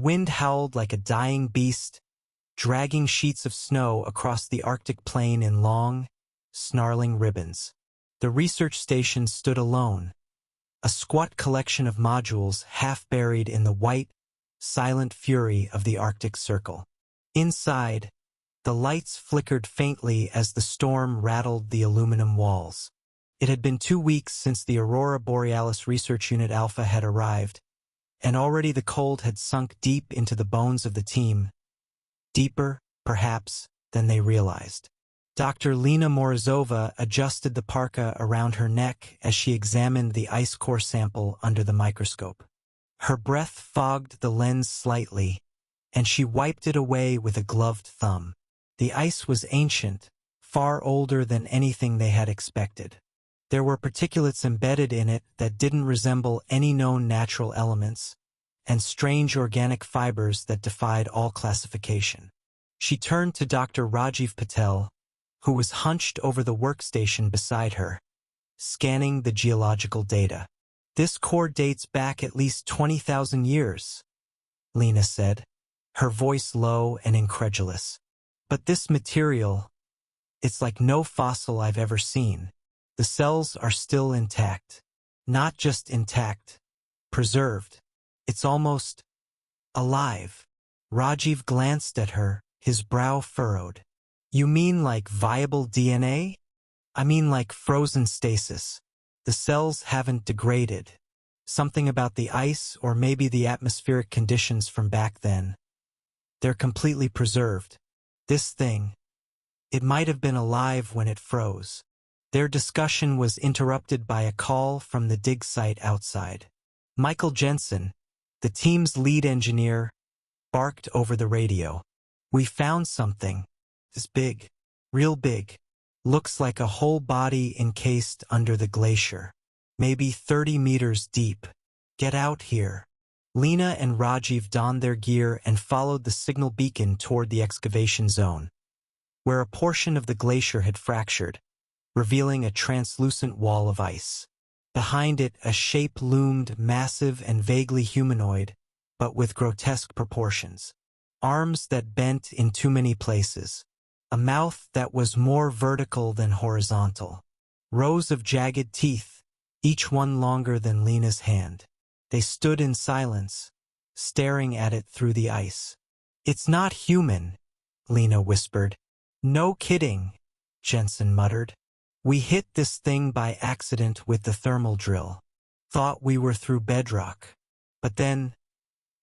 wind howled like a dying beast, dragging sheets of snow across the Arctic plain in long, snarling ribbons. The research station stood alone, a squat collection of modules half buried in the white, silent fury of the Arctic Circle. Inside, the lights flickered faintly as the storm rattled the aluminum walls. It had been 2 weeks since the Aurora Borealis Research Unit Alpha had arrived, and already the cold had sunk deep into the bones of the team, deeper, perhaps, than they realized. Dr. Lena Morozova adjusted the parka around her neck as she examined the ice core sample under the microscope. Her breath fogged the lens slightly, and she wiped it away with a gloved thumb. The ice was ancient, far older than anything they had expected. There were particulates embedded in it that didn't resemble any known natural elements, and strange organic fibers that defied all classification. She turned to Dr. Rajiv Patel, who was hunched over the workstation beside her, scanning the geological data. "This core dates back at least 20,000 years, Lena said, her voice low and incredulous. "But this material, it's like no fossil I've ever seen. The cells are still intact. Not just intact, preserved. It's almost alive." Rajiv glanced at her, his brow furrowed. "You mean like viable DNA?" "I mean like frozen stasis. The cells haven't degraded. Something about the ice or maybe the atmospheric conditions from back then. They're completely preserved. This thing, it might have been alive when it froze." Their discussion was interrupted by a call from the dig site outside. Michael Jensen, the team's lead engineer, barked over the radio. "We found something. This big, real big. Looks like a whole body encased under the glacier. Maybe 30 meters deep. Get out here." Lena and Rajiv donned their gear and followed the signal beacon toward the excavation zone, where a portion of the glacier had fractured, revealing a translucent wall of ice. Behind it, a shape loomed, massive and vaguely humanoid, but with grotesque proportions. Arms that bent in too many places. A mouth that was more vertical than horizontal. Rows of jagged teeth, each one longer than Lena's hand. They stood in silence, staring at it through the ice. "It's not human," Lena whispered. "No kidding," Jensen muttered. "We hit this thing by accident with the thermal drill. Thought we were through bedrock. But then,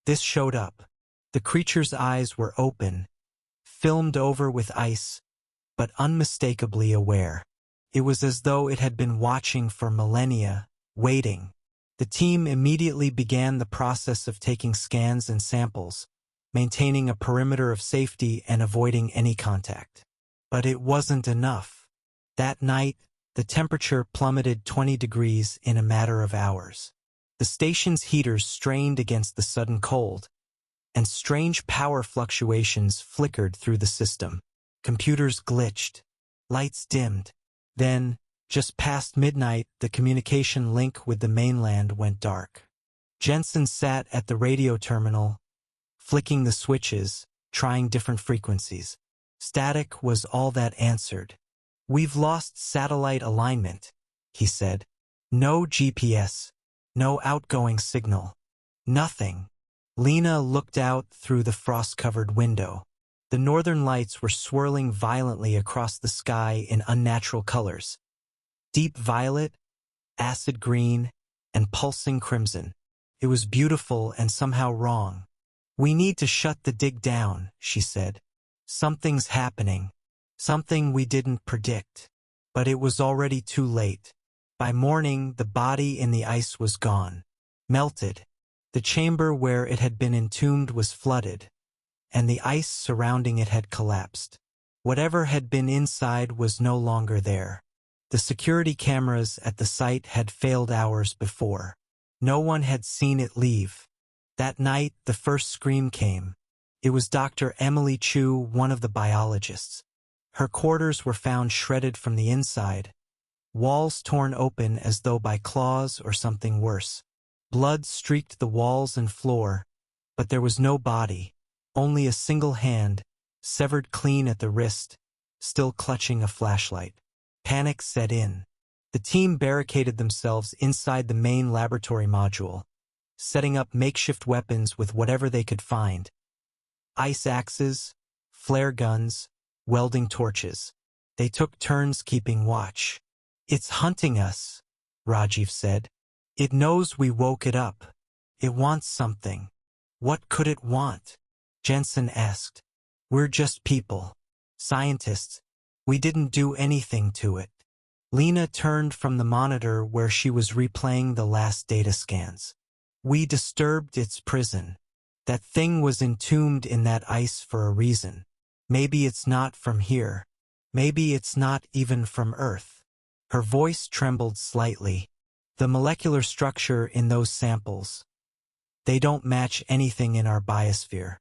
this showed up." The creature's eyes were open, filmed over with ice, but unmistakably aware. It was as though it had been watching for millennia, waiting. The team immediately began the process of taking scans and samples, maintaining a perimeter of safety and avoiding any contact. But it wasn't enough. That night, the temperature plummeted 20 degrees in a matter of hours. The station's heaters strained against the sudden cold, and strange power fluctuations flickered through the system. Computers glitched. Lights dimmed. Then, just past midnight, the communication link with the mainland went dark. Jensen sat at the radio terminal, flicking the switches, trying different frequencies. Static was all that answered. "We've lost satellite alignment," he said. "No GPS. No outgoing signal. Nothing." Lena looked out through the frost-covered window. The northern lights were swirling violently across the sky in unnatural colors. Deep violet, acid green, and pulsing crimson. It was beautiful and somehow wrong. "We need to shut the dig down," she said. "Something's happening. Something we didn't predict." But it was already too late. By morning, the body in the ice was gone. Melted. The chamber where it had been entombed was flooded, and the ice surrounding it had collapsed. Whatever had been inside was no longer there. The security cameras at the site had failed hours before. No one had seen it leave. That night, the first scream came. It was Dr. Emily Chu, one of the biologists. Her quarters were found shredded from the inside, walls torn open as though by claws or something worse. Blood streaked the walls and floor, but there was no body, only a single hand, severed clean at the wrist, still clutching a flashlight. Panic set in. The team barricaded themselves inside the main laboratory module, setting up makeshift weapons with whatever they could find. Ice axes, flare guns, welding torches. They took turns keeping watch. "It's hunting us," Rajiv said. "It knows we woke it up. It wants something." "What could it want?" Jensen asked. "We're just people. Scientists. We didn't do anything to it." Lena turned from the monitor where she was replaying the last data scans. "We disturbed its prison. That thing was entombed in that ice for a reason. Maybe it's not from here. Maybe it's not even from Earth." Her voice trembled slightly. "The molecular structure in those samples, they don't match anything in our biosphere.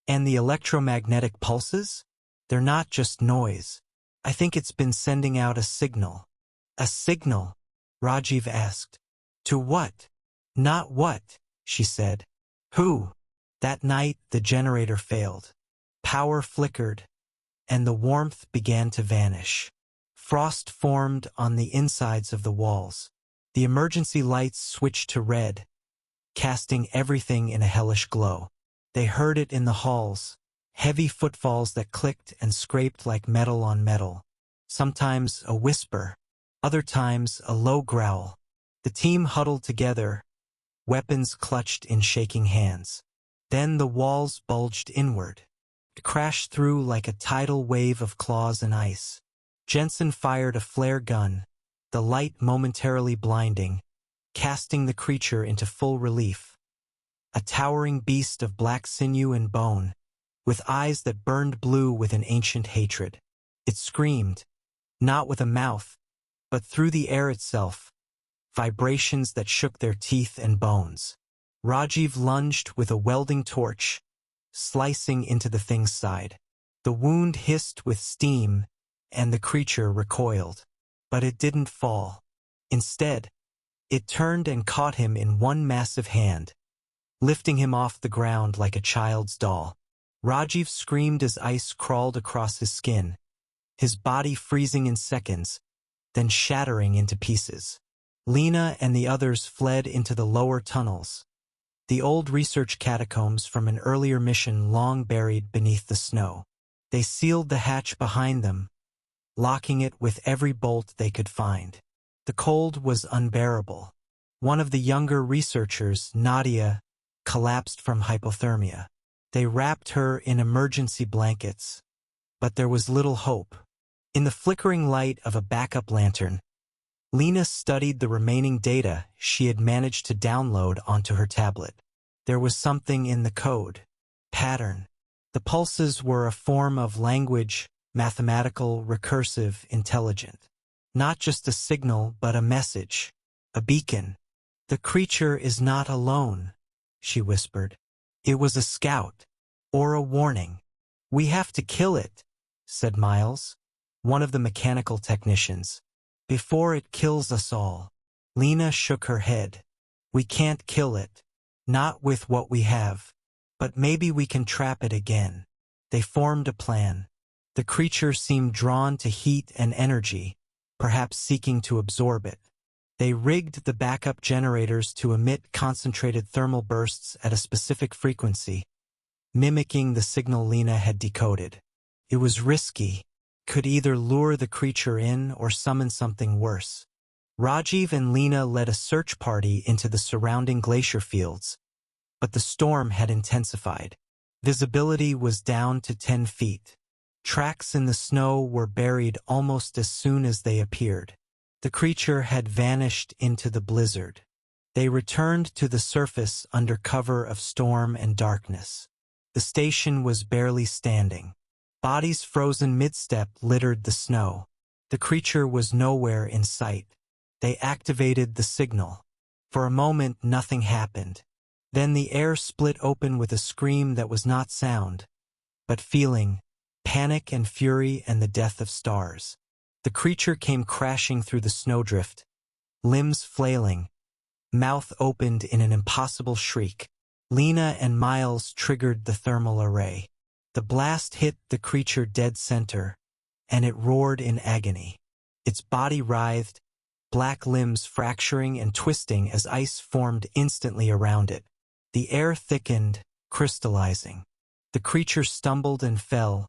And the electromagnetic pulses? They're not just noise. I think it's been sending out a signal." "A signal?" Rajiv asked. "To what?" "Not what," she said. "Who?" That night the generator failed. Power flickered, and the warmth began to vanish. Frost formed on the insides of the walls. The emergency lights switched to red, casting everything in a hellish glow. They heard it in the halls, heavy footfalls that clicked and scraped like metal on metal. Sometimes a whisper, other times a low growl. The team huddled together, weapons clutched in shaking hands. Then the walls bulged inward. It crashed through like a tidal wave of claws and ice. Jensen fired a flare gun, the light momentarily blinding, casting the creature into full relief. A towering beast of black sinew and bone, with eyes that burned blue with an ancient hatred. It screamed, not with a mouth, but through the air itself, vibrations that shook their teeth and bones. Rajiv lunged with a welding torch, slicing into the thing's side. The wound hissed with steam, and the creature recoiled. But it didn't fall. Instead, it turned and caught him in one massive hand, lifting him off the ground like a child's doll. Rajiv screamed as ice crawled across his skin, his body freezing in seconds, then shattering into pieces. Lena and the others fled into the lower tunnels, the old research catacombs from an earlier mission long buried beneath the snow. They sealed the hatch behind them, locking it with every bolt they could find. The cold was unbearable. One of the younger researchers, Nadia, collapsed from hypothermia. They wrapped her in emergency blankets, but there was little hope. In the flickering light of a backup lantern, Lena studied the remaining data she had managed to download onto her tablet. There was something in the code. Pattern. The pulses were a form of language, mathematical, recursive, intelligent. Not just a signal, but a message. A beacon. "The creature is not alone," she whispered. "It was a scout. Or a warning." "We have to kill it," said Miles, one of the mechanical technicians, "before it kills us all." Lena shook her head. "We can't kill it. Not with what we have. But maybe we can trap it again." They formed a plan. The creature seemed drawn to heat and energy, perhaps seeking to absorb it. They rigged the backup generators to emit concentrated thermal bursts at a specific frequency, mimicking the signal Lena had decoded. It was risky, could either lure the creature in or summon something worse. Rajiv and Lena led a search party into the surrounding glacier fields, but the storm had intensified. Visibility was down to 10 feet. Tracks in the snow were buried almost as soon as they appeared. The creature had vanished into the blizzard. They returned to the surface under cover of storm and darkness. The station was barely standing. Bodies frozen mid-step littered the snow. The creature was nowhere in sight. They activated the signal. For a moment, nothing happened. Then the air split open with a scream that was not sound, but feeling, panic and fury and the death of stars. The creature came crashing through the snowdrift, limbs flailing, mouth opened in an impossible shriek. Lena and Miles triggered the thermal array. The blast hit the creature dead center, and it roared in agony. Its body writhed, black limbs fracturing and twisting as ice formed instantly around it. The air thickened, crystallizing. The creature stumbled and fell,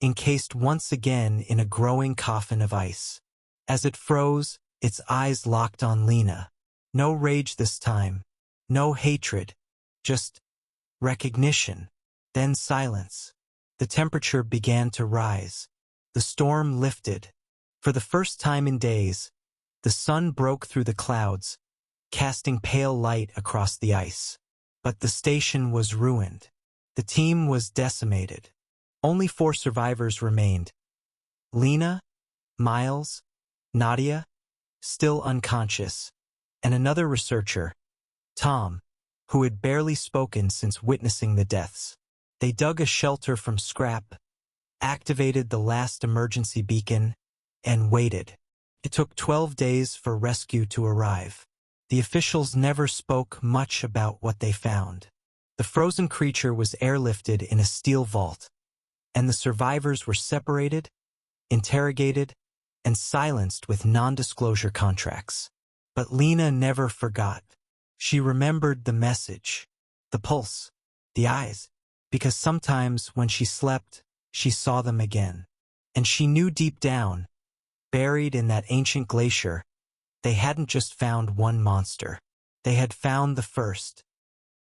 encased once again in a growing coffin of ice. As it froze, its eyes locked on Lena. No rage this time, no hatred, just recognition, then silence. The temperature began to rise. The storm lifted. For the first time in days, the sun broke through the clouds, casting pale light across the ice. But the station was ruined. The team was decimated. Only 4 survivors remained. Lena, Miles, Nadia, still unconscious, and another researcher, Tom, who had barely spoken since witnessing the deaths. They dug a shelter from scrap, activated the last emergency beacon, and waited. It took 12 days for rescue to arrive. The officials never spoke much about what they found. The frozen creature was airlifted in a steel vault, and the survivors were separated, interrogated, and silenced with non-disclosure contracts. But Lena never forgot. She remembered the message, the pulse, the eyes, because sometimes when she slept, she saw them again. And she knew deep down, buried in that ancient glacier, they hadn't just found one monster. They had found the first,